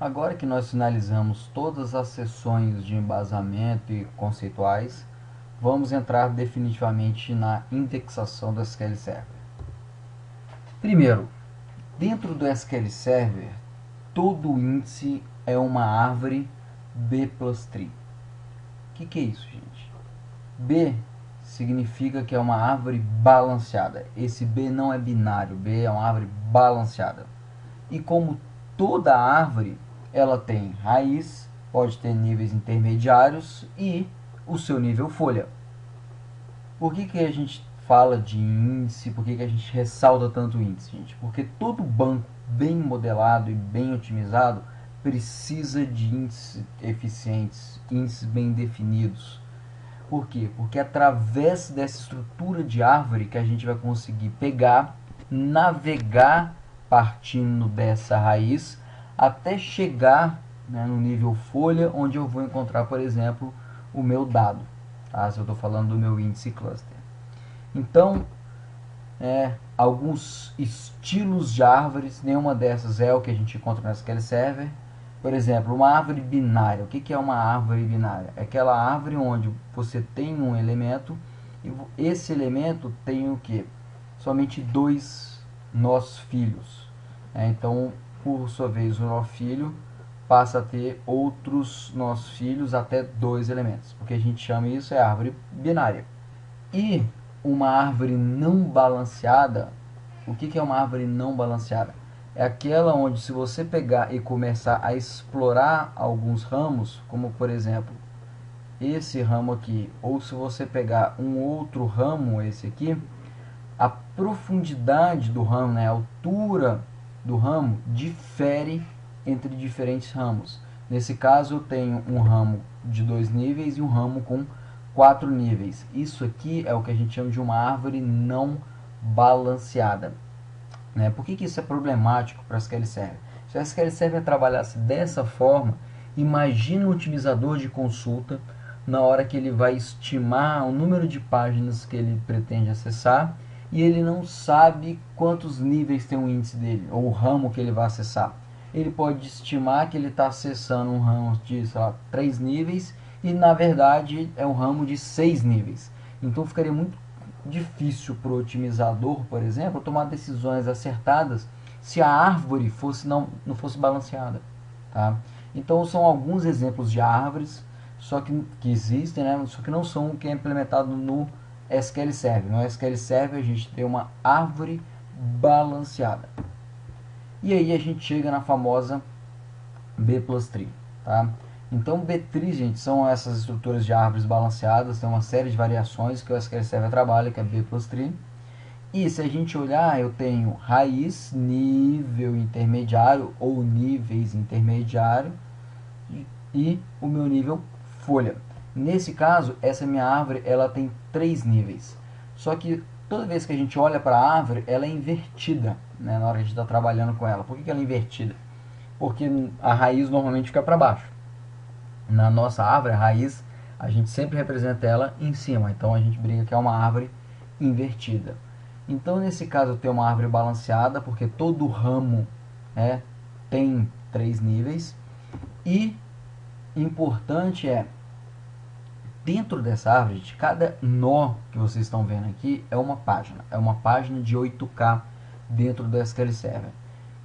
Agora que nós finalizamos todas as sessões de embasamento e conceituais, vamos entrar definitivamente na indexação do SQL Server. Primeiro, dentro do SQL Server, todo índice é uma árvore B plus tree. O que é isso, gente? B significa que é uma árvore balanceada. Esse B não é binário, B é uma árvore balanceada. E como toda árvore, ela tem raiz, pode ter níveis intermediários e o seu nível folha. Por que a gente fala de índice? Por que a gente ressalta tanto o índice, gente? Porque todo banco bem modelado e bem otimizado precisa de índices eficientes, índices bem definidos. Por quê? Porque através dessa estrutura de árvore que a gente vai conseguir pegar, navegar partindo dessa raiz até chegar, né, no nível folha, onde eu vou encontrar, por exemplo, o meu dado. Tá? Se eu estou falando do meu índice cluster. Então, alguns estilos de árvores, nenhuma dessas é o que a gente encontra no SQL Server. Por exemplo, uma árvore binária. O que é uma árvore binária? É aquela árvore onde você tem um elemento e esse elemento tem o que? Somente dois nós filhos. Então, por sua vez, o nó filho passa a ter outros nós filhos até dois elementos. O que a gente chama isso é árvore binária. E uma árvore não balanceada, o que é uma árvore não balanceada? É aquela onde, se você pegar e começar a explorar alguns ramos, como por exemplo esse ramo aqui, ou se você pegar um outro ramo, esse aqui, a profundidade do ramo, né, a altura do ramo difere entre diferentes ramos. Nesse caso eu tenho um ramo de 2 níveis e um ramo com 4 níveis. Isso aqui é o que a gente chama de uma árvore não balanceada. Por que isso é problemático para o SQL Server? Se o SQL Server trabalhasse dessa forma, imagine um otimizador de consulta na hora que ele vai estimar o número de páginas que ele pretende acessar e ele não sabe quantos níveis tem o índice dele, ou o ramo que ele vai acessar. Ele pode estimar que ele está acessando um ramo de, sei lá, 3 níveis e na verdade é um ramo de 6 níveis. Então ficaria muito difícil para o otimizador, por exemplo, tomar decisões acertadas se a árvore não fosse balanceada. Tá? Então são alguns exemplos de árvores que existem, né? Só que não são o que é implementado no SQL Server. No SQL Server a gente tem uma árvore balanceada. E aí a gente chega na famosa B plus tree. Tá? Então B-tree, gente, são essas estruturas de árvores balanceadas, tem uma série de variações que o SQL Server trabalha, que é B plus tree. E se a gente olhar, eu tenho raiz, nível intermediário ou níveis intermediário e o meu nível folha. Nesse caso, essa minha árvore ela tem 3 níveis. Só que toda vez que a gente olha para a árvore, ela é invertida, né, na hora que a gente está trabalhando com ela. Por que ela é invertida? Porque a raiz normalmente fica para baixo. Na nossa árvore, a raiz, a gente sempre representa ela em cima. Então a gente brinca que é uma árvore invertida. Então nesse caso eu tenho uma árvore balanceada, porque todo ramo tem 3 níveis. E importante dentro dessa árvore, de cada nó que vocês estão vendo aqui é uma página. É uma página de 8K dentro do SQL Server.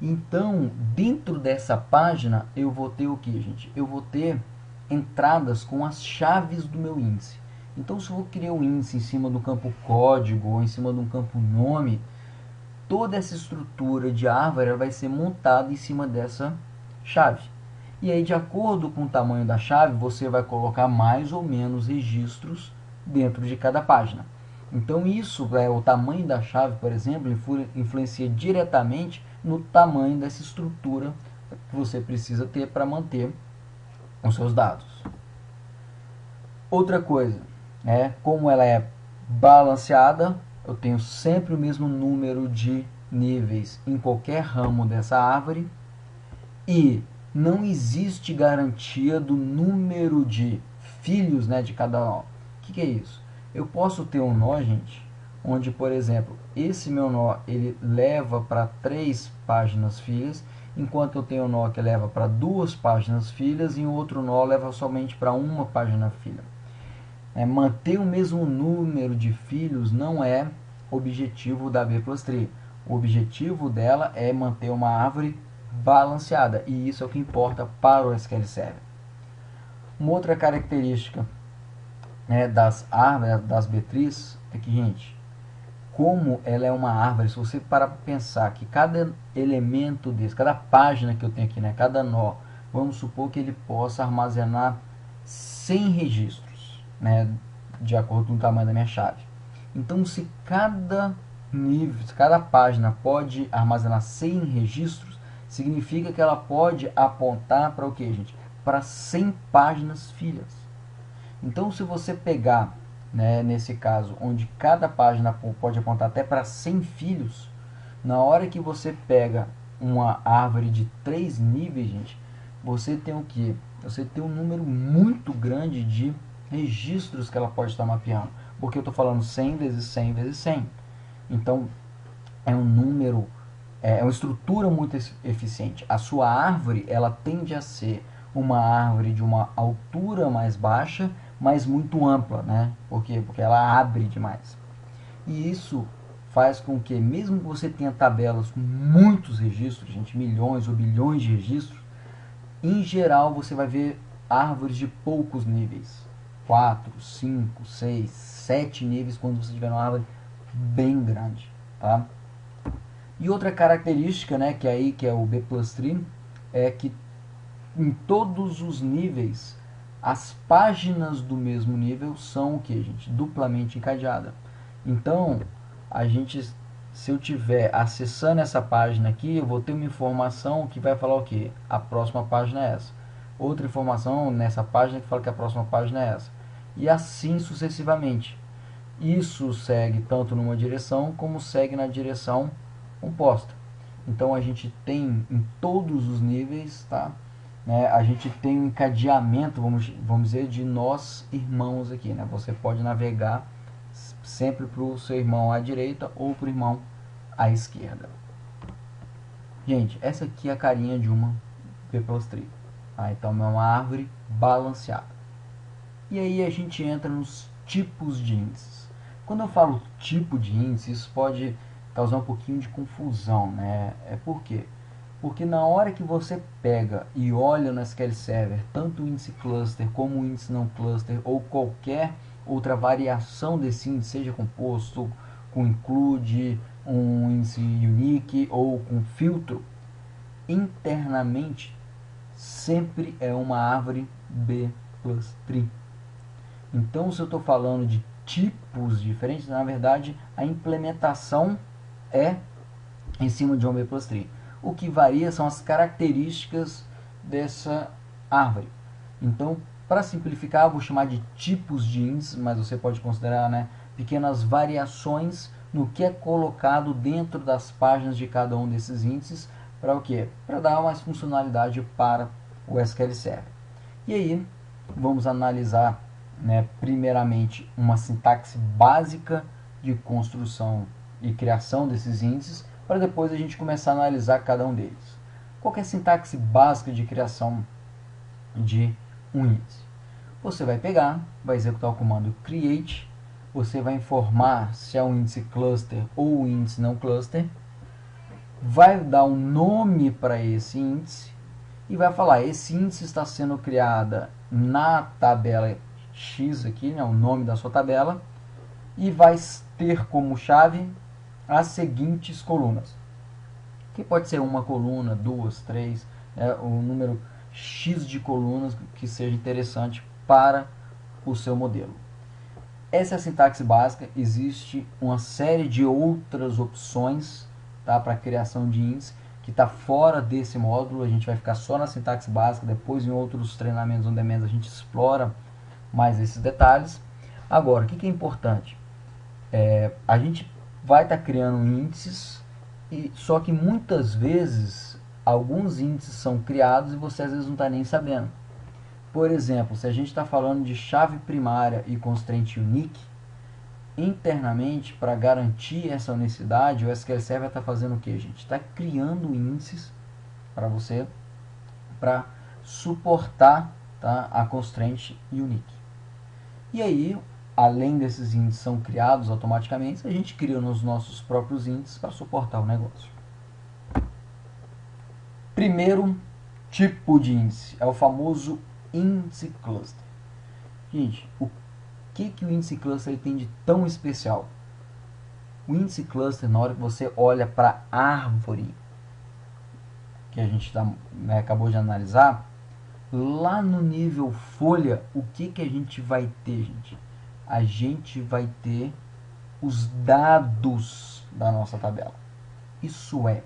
Então, dentro dessa página, eu vou ter o que, gente? Eu vou ter entradas com as chaves do meu índice. Então, se eu vou criar um índice em cima do campo código ou em cima de um campo nome, toda essa estrutura de árvore vai ser montada em cima dessa chave. E aí, de acordo com o tamanho da chave, você vai colocar mais ou menos registros dentro de cada página. Então, isso, o tamanho da chave, por exemplo, influencia diretamente no tamanho dessa estrutura que você precisa ter para manter os seus dados. Outra coisa, como ela é balanceada, eu tenho sempre o mesmo número de níveis em qualquer ramo dessa árvore e não existe garantia do número de filhos, de cada nó. O que é isso? Eu posso ter um nó, gente, onde, por exemplo, esse meu nó ele leva para 3 páginas filhas, enquanto eu tenho um nó que leva para 2 páginas filhas e o outro nó leva somente para uma página filha. Manter o mesmo número de filhos não é objetivo da B+Tree. O objetivo dela é manter uma árvore balanceada, e isso é o que importa para o SQL Server. Uma outra característica das árvores, das B-trees, é que, gente, como ela é uma árvore, se você parar para pensar que cada elemento desse, cada página que eu tenho aqui, cada nó, vamos supor que ele possa armazenar 100 registros, de acordo com o tamanho da minha chave. Então, se cada nível, se cada página pode armazenar 100 registros, significa que ela pode apontar para o que, gente? Para 100 páginas filhas. Então, se você pegar, nesse caso, onde cada página pode apontar até para 100 filhos, na hora que você pega uma árvore de 3 níveis, gente, você tem o que? Você tem um número muito grande de registros que ela pode estar mapeando. Porque eu estou falando 100 vezes 100 vezes 100. Então, é um número, é uma estrutura muito eficiente. A sua árvore, ela tende a ser uma árvore de uma altura mais baixa, mas muito ampla, Por quê? Porque ela abre demais. E isso faz com que, mesmo que você tenha tabelas com muitos registros, gente, milhões ou bilhões de registros, em geral você vai ver árvores de poucos níveis. 4, 5, 6, 7 níveis quando você tiver uma árvore bem grande, tá? E outra característica, que é o B+Tree, é que em todos os níveis as páginas do mesmo nível são o que, gente? Duplamente encadeadas. Então, se eu tiver acessando essa página aqui, eu vou ter uma informação que vai falar o que? A próxima página é essa. Outra informação nessa página que fala que a próxima página é essa. E assim sucessivamente. Isso segue tanto numa direção como segue na direção oposta. Então a gente tem em todos os níveis, tá? A gente tem um encadeamento, vamos dizer, de nós irmãos aqui, Você pode navegar sempre para o seu irmão à direita ou para o irmão à esquerda. Gente, essa aqui é a carinha de uma B+Tree. Então é uma árvore balanceada. E aí a gente entra nos tipos de índices. Quando eu falo tipo de índice, isso pode causar um pouquinho de confusão, Por quê? Porque na hora que você pega e olha no SQL Server, tanto o índice cluster como o índice não cluster, ou qualquer outra variação desse índice, seja composto com include, um índice unique ou com filtro, internamente sempre é uma árvore B+Tree. Então, se eu estou falando de tipos diferentes, na verdade a implementação é em cima de uma B+Tree. O que varia são as características dessa árvore. Então, para simplificar, eu vou chamar de tipos de índices, mas você pode considerar pequenas variações no que é colocado dentro das páginas de cada um desses índices. Para o quê? Para dar mais funcionalidade para o SQL Server. E aí, vamos analisar primeiramente uma sintaxe básica de construção e criação desses índices, para depois a gente começar a analisar cada um deles. Qual é a sintaxe básica de criação de um índice? Você vai pegar, vai executar o comando create, você vai informar se é um índice cluster ou um índice não cluster, vai dar um nome para esse índice e vai falar, esse índice está sendo criada na tabela X aqui, o nome da sua tabela, e vai ter como chave as seguintes colunas, que pode ser uma coluna, 2, 3, o número X de colunas que seja interessante para o seu modelo. Essa é a sintaxe básica. Existe uma série de outras opções, para a criação de índice, que está fora desse módulo. A gente vai ficar só na sintaxe básica, depois em outros treinamentos on demand a gente explora mais esses detalhes. Agora, o que é importante? A gente vai estar criando índices, só que muitas vezes alguns índices são criados e você às vezes não está nem sabendo. Por exemplo, se a gente está falando de chave primária e constraint unique, internamente, para garantir essa unicidade, o SQL Server está fazendo o que, gente? Está criando índices para você, para suportar, tá, a constraint unique. E aí, além desses índices são criados automaticamente, a gente cria nos nossos próprios índices para suportar o negócio. Primeiro tipo de índice é o famoso índice cluster. Gente, o que o índice cluster tem de tão especial? O índice cluster, na hora que você olha para a árvore que a gente acabou de analisar, lá no nível folha, o que a gente vai ter, gente? A gente vai ter os dados da nossa tabela. Isso é,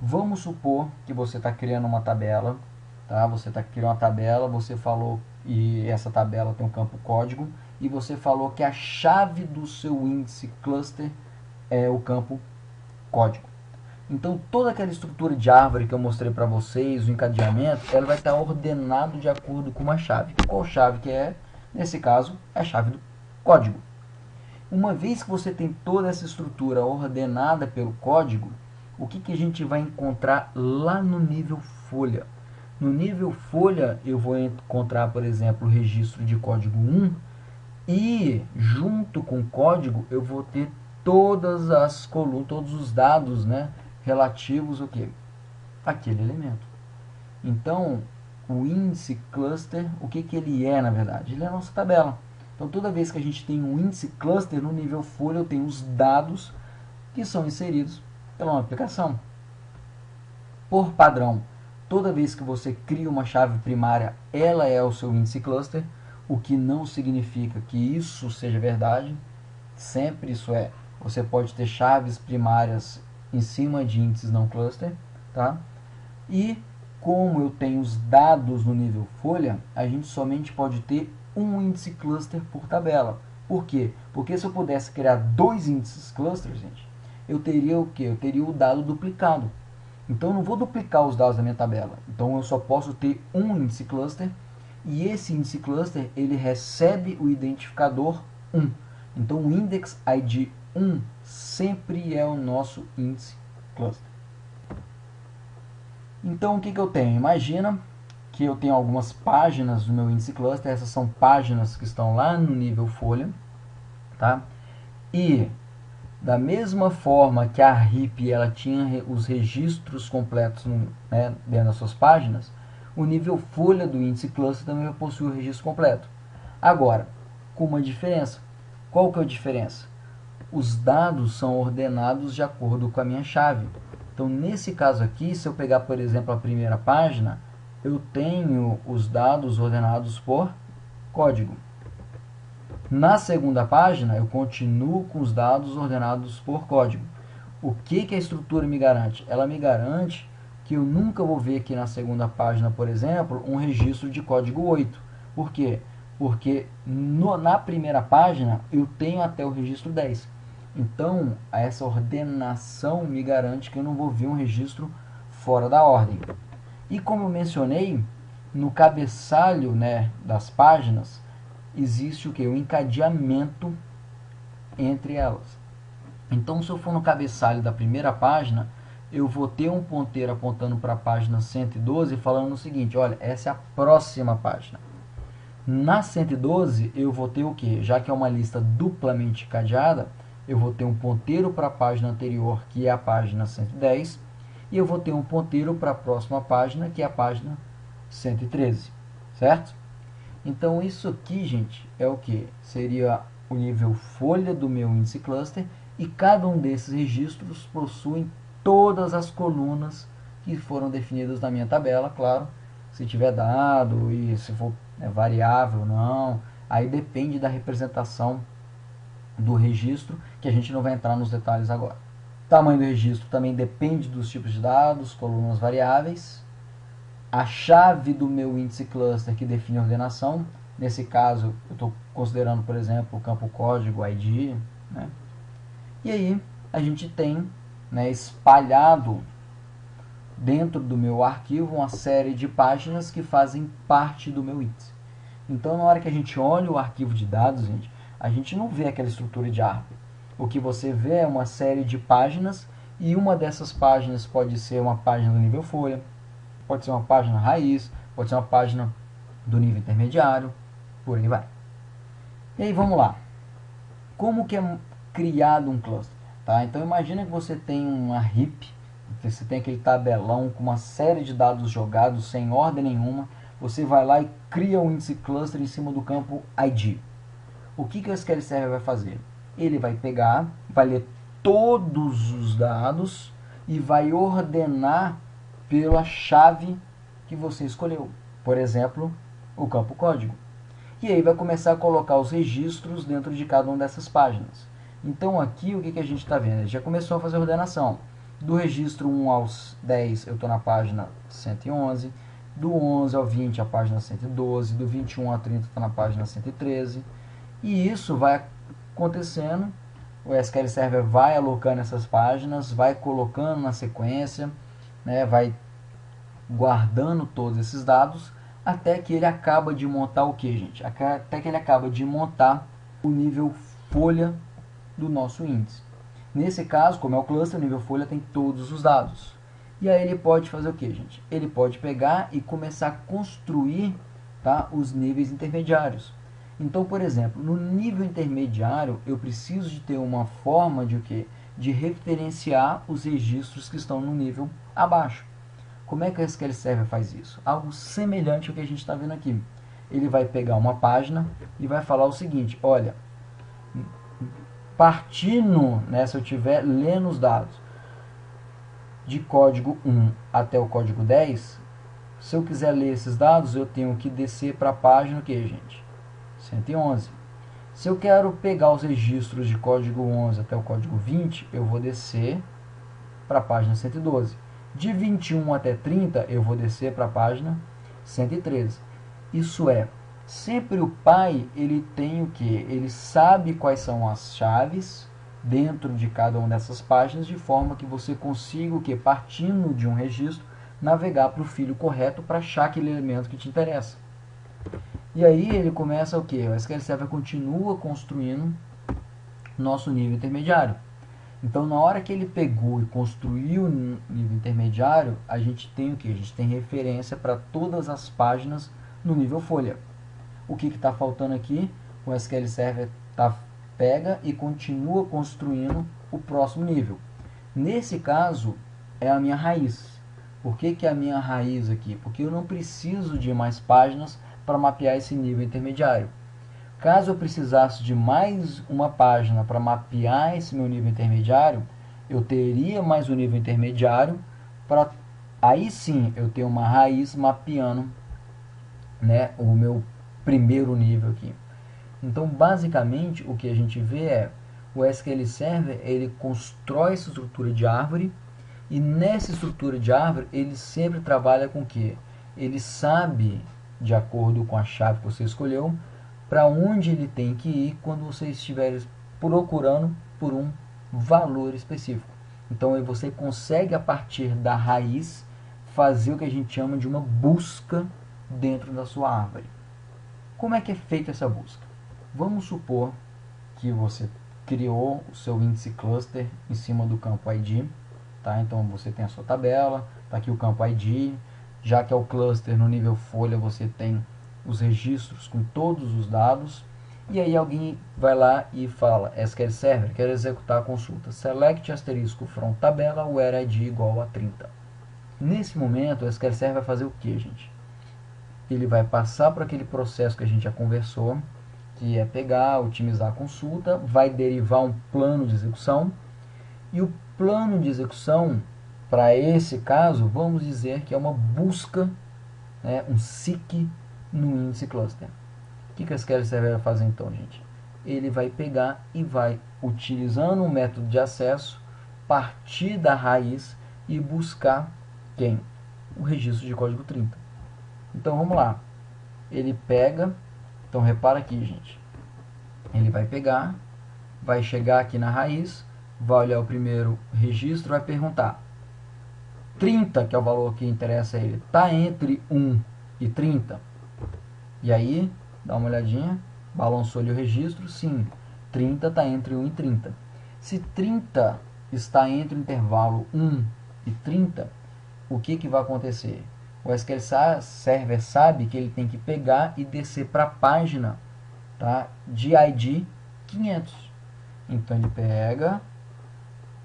vamos supor que você está criando uma tabela, tá? Você está criando uma tabela, você falou, e essa tabela tem um campo código, e você falou que a chave do seu índice cluster é o campo código. Então, toda aquela estrutura de árvore que eu mostrei para vocês, o encadeamento, ela vai estar ordenado de acordo com uma chave. Qual chave que é? Nesse caso, é a chave do código. Uma vez que você tem toda essa estrutura ordenada pelo código, o que a gente vai encontrar lá no nível folha? No nível folha, eu vou encontrar, por exemplo, o registro de código 1 e, junto com o código, eu vou ter todas as colunas, todos os dados, né, relativos ao que? Aquele elemento. Então, o índice cluster, o que ele é, na verdade? Ele é a nossa tabela. Então, toda vez que a gente tem um índice cluster, no nível folha, eu tenho os dados que são inseridos pela aplicação. Por padrão, toda vez que você cria uma chave primária, ela é o seu índice cluster, o que não significa que isso seja verdade. Sempre isso é, você pode ter chaves primárias em cima de índices não cluster, tá? E como eu tenho os dados no nível folha, a gente somente pode ter um índice cluster por tabela. Por quê? Porque se eu pudesse criar dois índices clusters, gente, eu teria o quê? Eu teria o dado duplicado. Então eu não vou duplicar os dados da minha tabela. Então eu só posso ter um índice cluster, e esse índice cluster ele recebe o identificador 1. Então o index ID 1 sempre é o nosso índice cluster. Então o que eu tenho? Imagina que eu tenho algumas páginas do meu índice cluster. Essas são páginas que estão lá no nível folha, tá? E da mesma forma que a RIP ela tinha os registros completos né, dentro das suas páginas, o nível folha do índice cluster também possui o registro completo. Agora, com uma diferença. Qual que é a diferença? Os dados são ordenados de acordo com a minha chave. Então, nesse caso aqui, se eu pegar, por exemplo, a primeira página, eu tenho os dados ordenados por código. Na segunda página, eu continuo com os dados ordenados por código. O que a estrutura me garante? Ela me garante que eu nunca vou ver aqui na segunda página, por exemplo, um registro de código 8. Por quê? Porque na primeira página eu tenho até o registro 10. Então, essa ordenação me garante que eu não vou ver um registro fora da ordem. E como eu mencionei, no cabeçalho, né, das páginas, existe o que? O encadeamento entre elas. Então, se eu for no cabeçalho da primeira página, eu vou ter um ponteiro apontando para a página 112, falando o seguinte, olha, essa é a próxima página. Na 112, eu vou ter o que? Já que é uma lista duplamente cadeada, eu vou ter um ponteiro para a página anterior, que é a página 110, e eu vou ter um ponteiro para a próxima página, que é a página 113, certo? Então, isso aqui, gente, é o que? Seria o nível folha do meu índice cluster, e cada um desses registros possuem todas as colunas que foram definidas na minha tabela, claro, se tiver dado e se for variável ou não, aí depende da representação do registro, que a gente não vai entrar nos detalhes agora. O tamanho do registro também depende dos tipos de dados, colunas variáveis. A chave do meu índice cluster que define a ordenação, nesse caso eu estou considerando, por exemplo, o campo código ID, né? E aí a gente tem, né, espalhado dentro do meu arquivo uma série de páginas que fazem parte do meu índice. Então, na hora que a gente olha o arquivo de dados, gente, a gente não vê aquela estrutura de árvore. O que você vê é uma série de páginas, e uma dessas páginas pode ser uma página do nível folha, pode ser uma página raiz, pode ser uma página do nível intermediário, por aí vai. E aí vamos lá. Como que é criado um cluster? Tá? Então imagina que você tem uma heap, você tem aquele tabelão com uma série de dados jogados sem ordem nenhuma, você vai lá e cria um índice cluster em cima do campo ID. O que o SQL Server vai fazer? Ele vai pegar, vai ler todos os dados e vai ordenar pela chave que você escolheu. Por exemplo, o campo código. E aí vai começar a colocar os registros dentro de cada uma dessas páginas. Então aqui o que a gente está vendo? Ele já começou a fazer a ordenação. Do registro 1 aos 10 eu estou na página 111. Do 11 ao 20 a página 112. Do 21 a 30 está na página 113. E isso vai acontecendo. O SQL Server vai alocando essas páginas, vai colocando na sequência, né, vai guardando todos esses dados, até que ele acaba de montar o que, gente? Até que ele acaba de montar o nível folha do nosso índice. Nesse caso, como é o cluster, o nível folha tem todos os dados. E aí ele pode fazer o que, gente? Ele pode pegar e começar a construir, tá, os níveis intermediários. Então, por exemplo, no nível intermediário, eu preciso de ter uma forma de o quê? De referenciar os registros que estão no nível abaixo. Como é que o SQL Server faz isso? Algo semelhante ao que a gente está vendo aqui. Ele vai pegar uma página e vai falar o seguinte: olha, partindo, né, se eu estiver lendo os dados de código 1 até o código 10, se eu quiser ler esses dados, eu tenho que descer para a página, o que, gente? 111. Se eu quero pegar os registros de código 11 até o código 20, eu vou descer para a página 112. De 21 até 30, eu vou descer para a página 113. Isso é, sempre o pai, ele tem o que? Ele sabe quais são as chaves dentro de cada uma dessas páginas, de forma que você consiga, o que? Partindo de um registro, navegar para o filho correto para achar aquele elemento que te interessa. E aí ele começa o que? O SQL Server continua construindo nosso nível intermediário. Então, na hora que ele pegou e construiu o nível intermediário, a gente tem o que? A gente tem referência para todas as páginas no nível folha. O que está faltando aqui? O SQL Server pega e continua construindo o próximo nível. Nesse caso, é a minha raiz. Por que é a minha raiz aqui? Porque eu não preciso de mais páginas para mapear esse nível intermediário. Caso eu precisasse de mais uma página para mapear esse meu nível intermediário, eu teria mais um nível intermediário para aí sim eu ter uma raiz mapeando, né, o meu primeiro nível aqui. Então, basicamente, o que a gente vê é o SQL Server, ele constrói essa estrutura de árvore, e nessa estrutura de árvore ele sempre trabalha com o quê? Ele sabe, de acordo com a chave que você escolheu, para onde ele tem que ir quando você estiver procurando por um valor específico. Então você consegue, a partir da raiz, fazer o que a gente chama de uma busca dentro da sua árvore. Como é que é feita essa busca? Vamos supor que você criou o seu índice cluster em cima do campo ID. Tá? Então você tem a sua tabela, está aqui o campo ID. Já que é o cluster no nível folha, você tem os registros com todos os dados, e aí alguém vai lá e fala: SQL Server, quero executar a consulta, select asterisco from tabela where id igual a 30. Nesse momento o SQL Server vai fazer o que, gente? Ele vai passar por aquele processo que a gente já conversou, que é pegar, otimizar a consulta, vai derivar um plano de execução, e o plano de execução, para esse caso, vamos dizer que é uma busca, né, um seek no índice cluster. O que o SQL Server vai fazer então, gente? Ele vai pegar e vai, utilizando um método de acesso, partir da raiz e buscar quem? O registro de código 30. Então vamos lá. Ele pega, então repara aqui, gente. Ele vai pegar, vai chegar aqui na raiz, vai olhar o primeiro registro, vai perguntar: 30, que é o valor que interessa a ele, está entre 1 e 30? E aí, dá uma olhadinha, Balançou ali o registro? Sim. 30 está entre 1 e 30. Se 30 está entre o intervalo 1 e 30, o que vai acontecer? O SQL Server sabe que ele tem que pegar e descer para a página, tá, de ID 500. Então ele pega,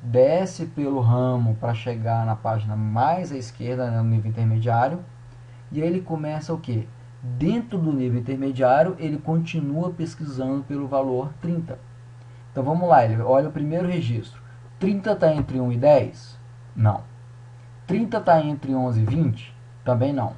desce pelo ramo para chegar na página mais à esquerda, né, no nível intermediário, e aí ele começa o que? Dentro do nível intermediário, ele continua pesquisando pelo valor 30. Então vamos lá, ele olha o primeiro registro. 30 está entre 1 e 10? Não. 30 está entre 11 e 20? Também não.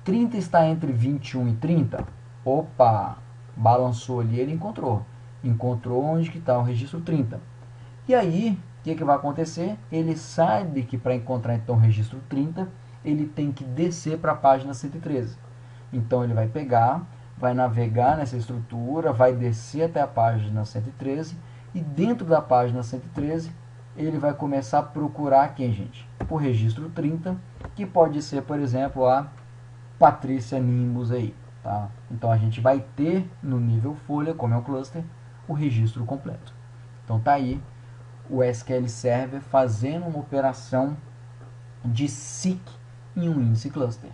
30 está entre 21 e 30? Opa, balançou ali, ele encontrou. Encontrou onde que está o registro 30. E aí, o que vai acontecer? Ele sabe que para encontrar então o registro 30, ele tem que descer para a página 113. Então ele vai pegar, vai navegar nessa estrutura, vai descer até a página 113 e dentro da página 113 ele vai começar a procurar quem, gente? O registro 30, que pode ser, por exemplo, a Patrícia Nimbus aí, tá? Então a gente vai ter no nível folha, como é um cluster, o registro completo. Então tá aí o SQL Server fazendo uma operação de seek em um índice cluster.